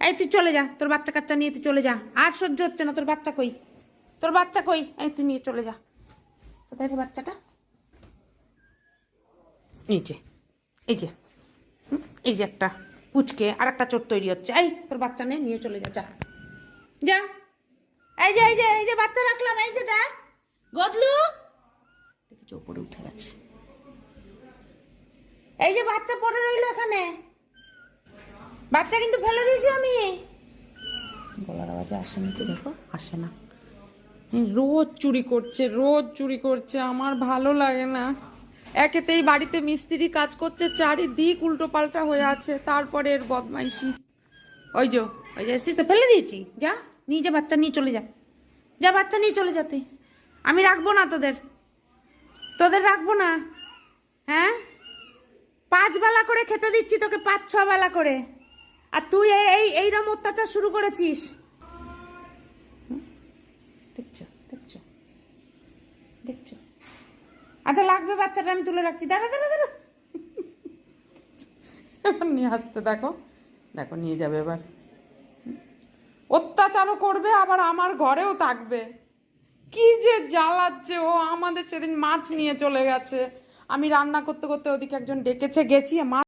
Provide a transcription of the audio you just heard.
এই তুই চলে যা, তোর বাচ্চা কাচ্চা নিয়ে তুই চলে যা, আর সহ্য হচ্ছে না। তোর বাচ্চা কই, তোর বাচ্চা কই? এই তুই নিয়ে চলে যা। কোথায় রে বাচ্চাটা? এই যে, এই যে, এই যে একটা পুচকে আর একটা চোট তৈরি হচ্ছে। এই তোর বাচ্চা নিয়ে চলে যা, যা যা। এই যে, এই যে, এই যে বাচ্চা রাখলাম, এই যে দেখ গদলু, দেখেছো উপরে উঠে গেছে। এই যে বাচ্চা পড়ে রইলো এখানে, বাচ্চা কিন্তু ফেলে দিয়েছি আমি। গলার আওয়াজে আসে না তো, দেখো আসে না। রোজ চুরি করছে, রোজ চুরি করছে, আমার ভালো লাগে না। একেতেই বাড়িতে মিস্ত্রি কাজ করছে, চারিদিক উল্টো পাল্টা হয়ে আছে, তারপরে এর বদমাইশি। ওই যে, ওই যে এসছি তো, ফেলে দিয়েছি। যা নিয়ে যা, বাচ্চা নিয়ে চলে যা, যা বাচ্চা নিয়ে চলে যা তুই। আমি রাখবো না তোদের, তোদের রাখবো না। হ্যাঁ, 5 বেলা করে খেতে দিচ্ছি তোকে, 5-6 বেলা করে, আর তুই এইরকম অত্যাচার শুরু করেছিস। দেখছো, দেখছো, দেখছো। আচ্ছা লাগবে বাচ্চাটা, আমি তুলে রাখছি, দাঁড়া দাঁড়া দাঁড়া। এবার নিয়ে আসতে, দেখো দেখো, নিয়ে যাবে এবার। অত্যাচারও করবে, আবার আমার ঘরেও থাকবে। কি যে জ্বালাচ্ছে ও। আমাদের সেদিন মাছ নিয়ে চলে গেছে, আমি রান্না করতে করতে ওদিকে একজন ডেকেছে, গেছি মাছ